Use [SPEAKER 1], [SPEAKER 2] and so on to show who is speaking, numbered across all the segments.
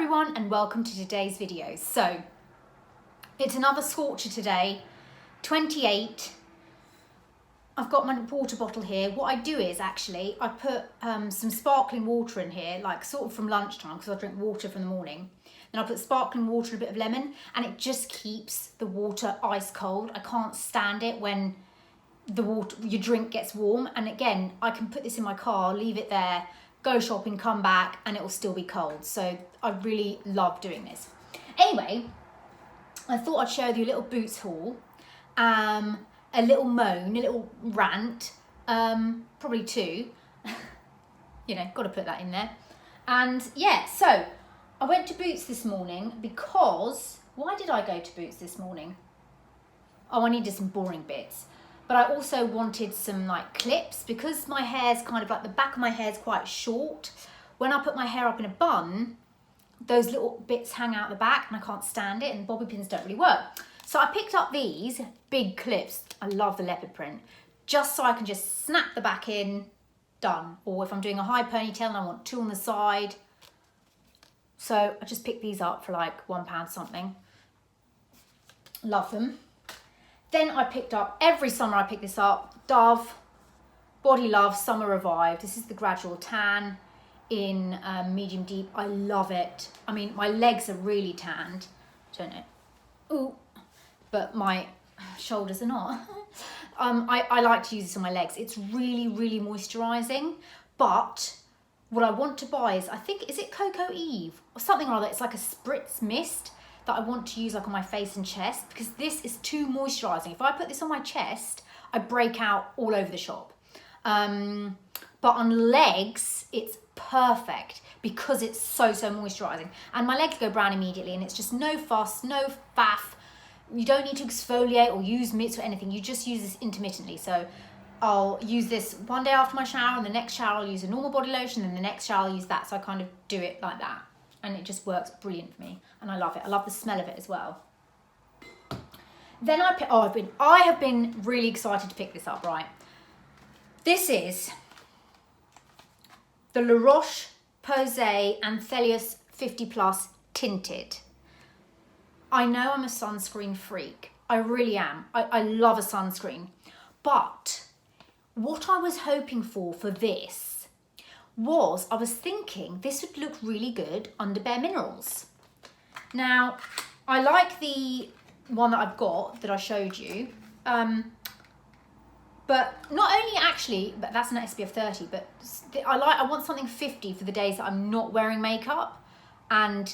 [SPEAKER 1] everyone and welcome to today's video. So it's another scorcher today, 28. I've got my water bottle here. What I do is actually I put some sparkling water in here, like sort of from lunchtime because I drink water from the morning. Then I put sparkling water and a bit of lemon and it just keeps the water ice cold. I can't stand it when the water, your drink gets warm. And again, I can put this in my car, leave it there, go shopping, come back, and it will still be cold. So I really love doing this. Anyway, I thought I'd share with you a little Boots haul, a little moan, a little rant, probably two. You know, got to put that in there. And yeah, so I went to Boots this morning because, why did I go to Boots this morning? Oh, I needed some boring bits. But I also wanted some like clips because my hair's kind of like, the back of my hair is quite short. When I put my hair up in a bun, those little bits hang out the back and I can't stand it and bobby pins don't really work. So I picked up these big clips. I love the leopard print, just so I can just snap the back in, done. Or if I'm doing a high ponytail and I want two on the side. So I just picked these up for like £1 something. Love them. Then I picked up, every summer I pick this up, Dove Body Love Summer Revive. This is the gradual tan in medium deep. I love it. I mean, my legs are really tanned. Don't know. Ooh, but my shoulders are not. I like to use this on my legs. It's really, really moisturising. But what I want to buy is, I think, is it Cocoa Eve? Or something like that. It's like a spritz mist that I want to use like on my face and chest because this is too moisturising. If I put this on my chest, I break out all over the shop. But on legs, it's perfect because it's so moisturising. And my legs go brown immediately and it's just no fuss, no faff. You don't need to exfoliate or use mitts or anything. You just use this intermittently. So I'll use this one day after my shower and the next shower I'll use a normal body lotion and the next shower I'll use that. So I kind of do it like that. And it just works brilliant for me. And I love it. I love the smell of it as well. Then I have been really excited to pick this up, right? This is the Roche-Posay Anthelios 50 Plus Tinted. I know I'm a sunscreen freak. I really am. I love a sunscreen. But what I was hoping for this was, I was thinking this would look really good under Bare Minerals. Now, I like the one that I've got that I showed you, but not only actually, but that's an SPF 30, but I want something 50 for the days that I'm not wearing makeup and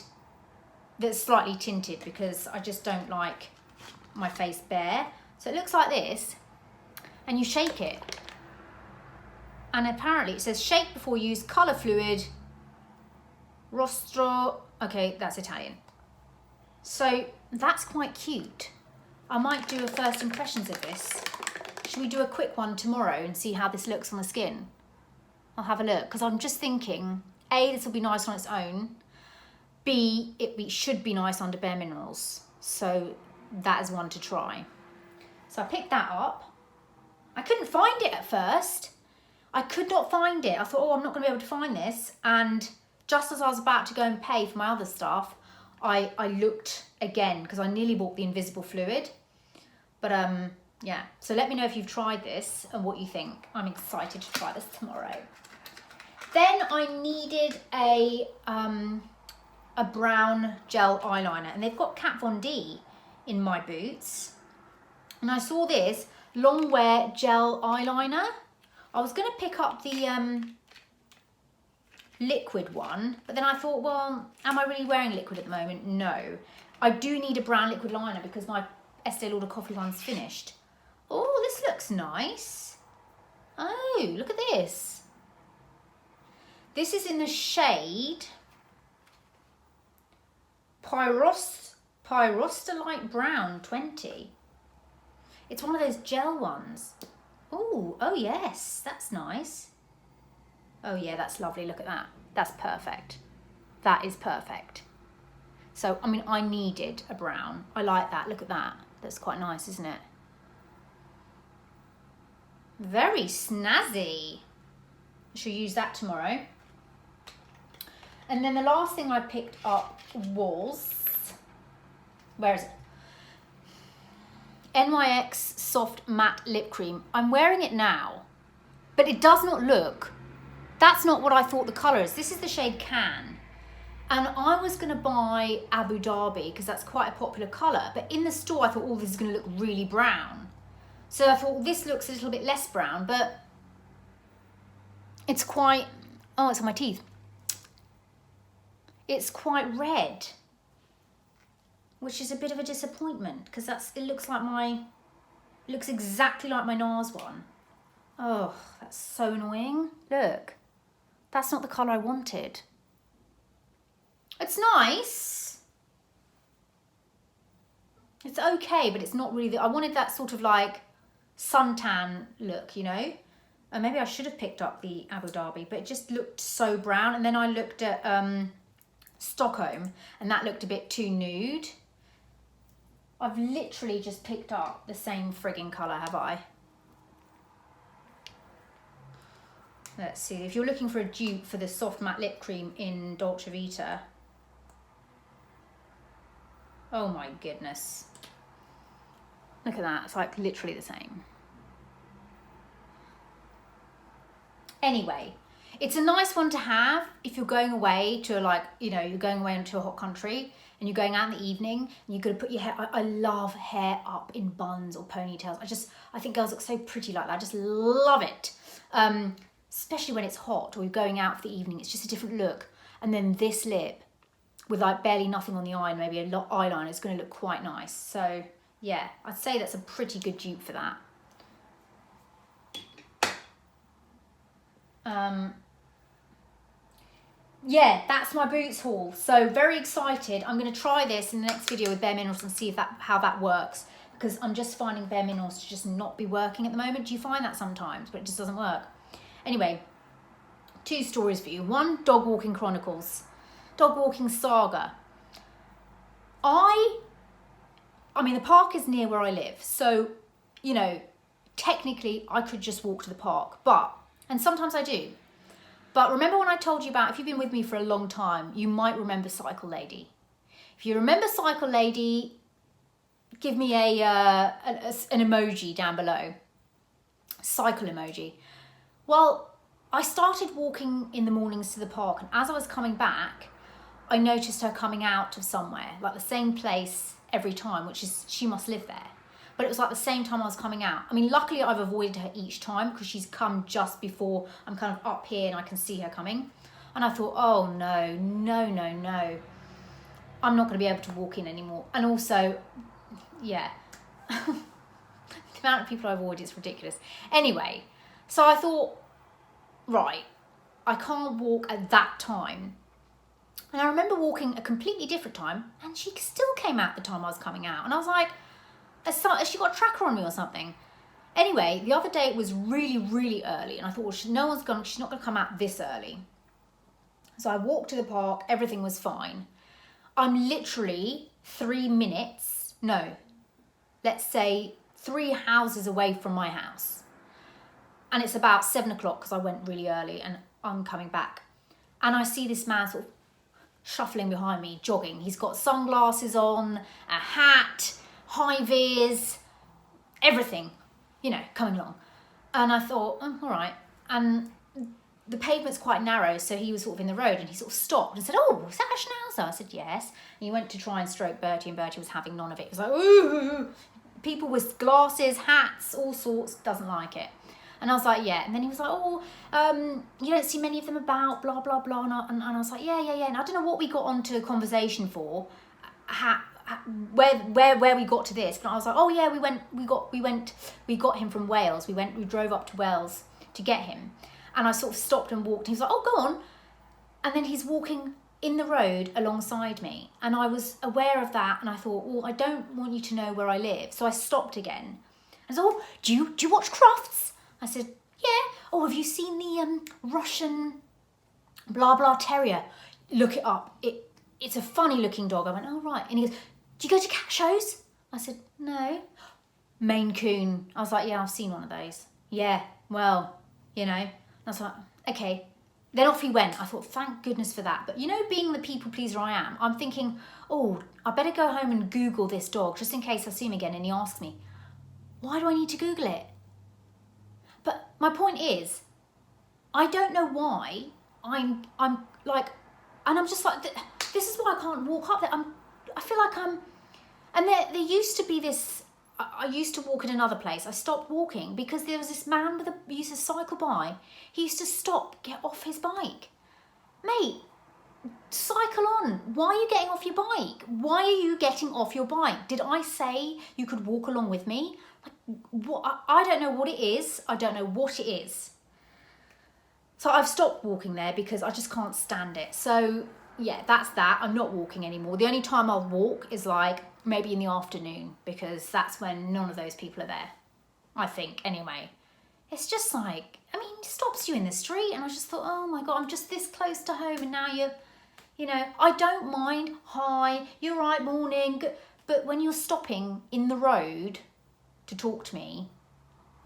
[SPEAKER 1] that's slightly tinted because I just don't like my face bare. So it looks like this and you shake it. And apparently it says shake before use, colour fluid, rostro. Okay, that's Italian. So that's quite cute. I might do a first impressions of this. Should we do a quick one tomorrow and see how this looks on the skin? I'll have a look because I'm just thinking, A, this will be nice on its own. B, it should be nice under Bare Minerals. So that is one to try. So I picked that up. I couldn't find it at first. I could not find it. I thought, oh, I'm not going to be able to find this. And just as I was about to go and pay for my other stuff, I looked again because I nearly bought the invisible fluid. But yeah, so let me know if you've tried this and what you think. I'm excited to try this tomorrow. Then I needed a brown gel eyeliner. And they've got Kat Von D in my Boots. And I saw this long wear gel eyeliner. I was going to pick up the liquid one, but then I thought, well, am I really wearing liquid at the moment? No. I do need a brown liquid liner because my Estee Lauder Coffee one's finished. Oh, this looks nice. Oh, look at this. This is in the shade Pyrostolite Brown 20. It's one of those gel ones. Oh yes, that's nice. Oh yeah, that's lovely. Look at that. That's perfect. That is perfect. So, I mean, I needed a brown. I like that. Look at that. That's quite nice, isn't it? Very snazzy. I should use that tomorrow. And then the last thing I picked up was, where is it? NYX Soft Matte Lip Cream. I'm wearing it now, but it does not look, that's not what I thought the colour is. This is the shade Can. And I was gonna buy Abu Dhabi because that's quite a popular colour, but in the store I thought, oh, this is gonna look really brown. So I thought this looks a little bit less brown, but it's quite, oh, it's on my teeth. It's quite red, which is a bit of a disappointment because it looks exactly like my NARS one. Oh, that's so annoying. Look, that's not the colour I wanted. It's nice. It's okay, but it's not really, I wanted that sort of like suntan look, you know? And maybe I should have picked up the Abu Dhabi, but it just looked so brown. And then I looked at Stockholm, and that looked a bit too nude. I've literally just picked up the same frigging colour, have I? Let's see, if you're looking for a dupe for the soft matte lip cream in Dolce Vita. Oh my goodness. Look at that, it's like literally the same. Anyway, it's a nice one to have if you're going away to like, you know, you're going away into a hot country and you're going out in the evening and you're gonna put your hair, I love hair up in buns or ponytails. I think girls look so pretty like that. I just love it. Especially when it's hot or you're going out for the evening, it's just a different look. And then this lip with like barely nothing on the eye and maybe a lot eyeliner is gonna look quite nice. So yeah, I'd say that's a pretty good dupe for that. Yeah, that's my boots haul. So very excited. I'm going to try this in the next video with Bare Minerals and see if how that works, because I'm just finding Bare Minerals to just not be working at the moment. Do you find that sometimes? But it just doesn't work. Anyway, 2 stories for you. 1, dog walking chronicles, dog walking saga. I mean, the park is near where I live, so, you know, technically I could just walk to the park, and sometimes I do. But remember when I told you about, if you've been with me for a long time, you might remember Cycle Lady. If you remember Cycle Lady, give me an emoji down below. Cycle emoji. Well, I started walking in the mornings to the park, and as I was coming back, I noticed her coming out of somewhere, like the same place every time, which is, she must live there. But it was like the same time I was coming out. I mean, luckily I've avoided her each time because she's come just before I'm kind of up here and I can see her coming. And I thought, oh no, no, no, no. I'm not going to be able to walk in anymore. And also, yeah, the amount of people I avoid is ridiculous. Anyway, so I thought, right, I can't walk at that time. And I remember walking a completely different time and she still came out the time I was coming out. And I was like, has she got a tracker on me or something? Anyway, the other day it was really, really early and I thought, well, she's not going to come out this early. So I walked to the park, everything was fine. I'm literally 3 minutes, no, let's say 3 houses away from my house. And it's about 7 o'clock because I went really early and I'm coming back. And I see this man sort of shuffling behind me, jogging. He's got sunglasses on, a hat, high vis, everything, you know, coming along. And I thought, oh, all right. And the pavement's quite narrow, so he was sort of in the road and he sort of stopped and said, oh, is that a Schnauzer? I said, yes. And he went to try and stroke Bertie and Bertie was having none of it. He was like, ooh, people with glasses, hats, all sorts, doesn't like it. And I was like, yeah. And then he was like, oh, you don't see many of them about, blah, blah, blah. And I was like, yeah. And I don't know what we got onto a conversation for, where we got to this, but I was like, oh yeah, we got him from Wales. We drove up to Wales to get him, and I sort of stopped and walked. He was like, oh, go on. And then he's walking in the road alongside me, and I was aware of that, and I thought, well, I don't want you to know where I live, so I stopped again. I said, oh, do you watch Crufts? I said, yeah. Oh, have you seen the Russian blah blah terrier? Look it up. It's a funny looking dog. I went, oh, right. And he goes, do you go to cat shows? I said, no. Maine Coon. I was like, yeah, I've seen one of those. Yeah, well, you know. And I was like, okay, then off he went. I thought, thank goodness for that. But you know, being the people pleaser I am, I'm thinking, oh, I better go home and Google this dog just in case I see him again and he asks me, why do I need to Google it? But my point is, I don't know why I'm like, and I'm just like, this is why I can't walk up there. I feel like and there used to be this, I used to walk in another place. I stopped walking because there was this man he used to cycle by. He used to stop, get off his bike. Mate, cycle on. Why are you getting off your bike? Why are you getting off your bike? Did I say you could walk along with me? Like, what? I don't know what it is. I don't know what it is. So I've stopped walking there because I just can't stand it. So yeah, that's that. I'm not walking anymore. The only time I'll walk is like maybe in the afternoon because that's when none of those people are there. I think, anyway. It's just like, I mean, it stops you in the street and I just thought, oh my God, I'm just this close to home and now you know, I don't mind, hi, you're right, morning. But when you're stopping in the road to talk to me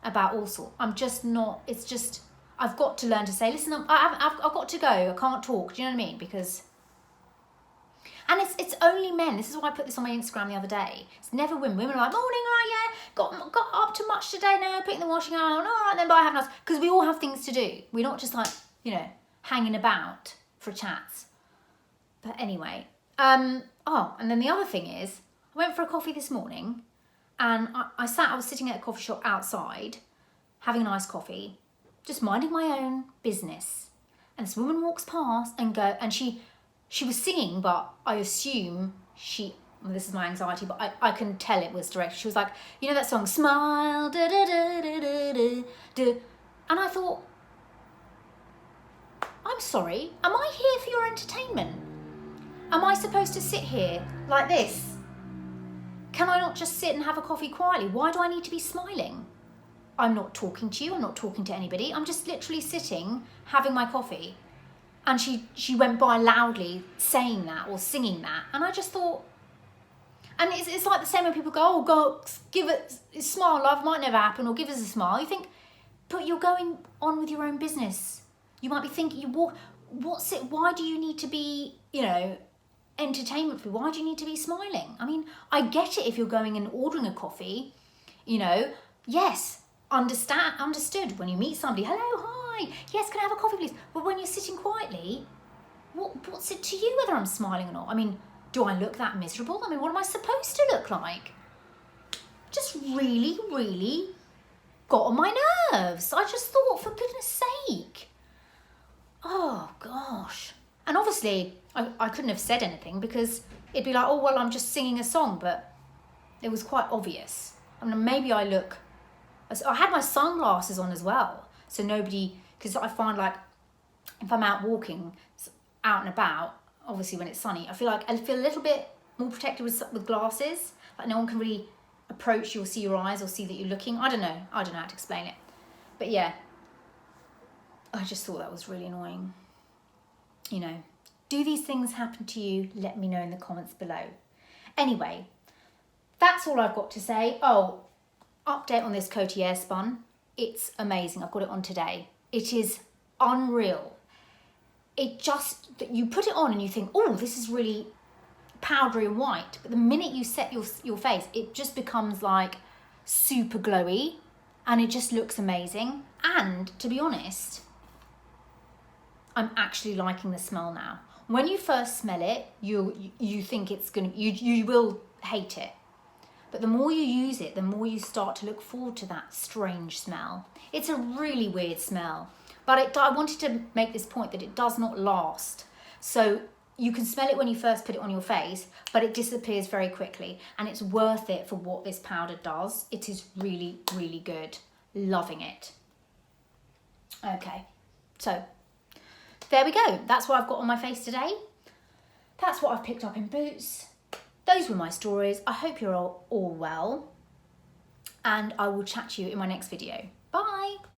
[SPEAKER 1] about all sorts, I'm just not, it's just, I've got to learn to say, listen, I've got to go, I can't talk, do you know what I mean? Because, and it's only men. This is why I put this on my Instagram the other day. It's never women. Women are like, morning, right, yeah, got up to much today, no, putting the washing on, all right, then bye, have a nice, because we all have things to do. We're not just like, you know, hanging about for chats. But anyway, oh, and then the other thing is, I went for a coffee this morning and I was sitting at a coffee shop outside, having a nice coffee, just minding my own business. And this woman walks past and she was singing, but I assume well, this is my anxiety, but I can tell it was direct. She was like, you know that song, Smile, da da da da da da da. And I thought, I'm sorry, am I here for your entertainment? Am I supposed to sit here like this? Can I not just sit and have a coffee quietly? Why do I need to be smiling? I'm not talking to you, I'm not talking to anybody. I'm just literally sitting, having my coffee. And she went by loudly saying that or singing that. And I just thought, and it's like the same when people go, oh, go, give it a smile, love, might never happen, or give us a smile. You think, but you're going on with your own business. You might be thinking, why do you need to be, you know, entertainment for? Why do you need to be smiling? I mean, I get it if you're going and ordering a coffee, you know, yes, understood when you meet somebody, hello, hi, yes, can I have a coffee please? But when you're sitting quietly, what's it to you whether I'm smiling or not? I mean, do I look that miserable? I mean, what am I supposed to look like? Just really, really got on my nerves. I just thought, for goodness sake. Oh, gosh. And obviously, I couldn't have said anything because it'd be like, oh, well, I'm just singing a song, but it was quite obvious. I mean, maybe I had my sunglasses on as well, so nobody, because I find like, if I'm out walking, out and about, obviously when it's sunny, I feel a little bit more protected with glasses, like no one can really approach you or see your eyes or see that you're looking. I don't know how to explain it. But yeah, I just thought that was really annoying. You know, do these things happen to you? Let me know in the comments below. Anyway, that's all I've got to say. Oh, update on this Coty Airspun. It's amazing. I've got it on today. It is unreal. It just, you put it on and you think, oh, this is really powdery and white. But the minute you set your face, it just becomes like super glowy and it just looks amazing. And to be honest, I'm actually liking the smell now. When you first smell it, you think it's gonna, you will hate it. But the more you use it, the more you start to look forward to that strange smell. It's a really weird smell. But I wanted to make this point that it does not last. So you can smell it when you first put it on your face, but it disappears very quickly. And it's worth it for what this powder does. It is really, really good. Loving it. Okay, so there we go. That's what I've got on my face today. That's what I've picked up in Boots. Those were my stories. I hope you're all well. And I will chat to you in my next video. Bye.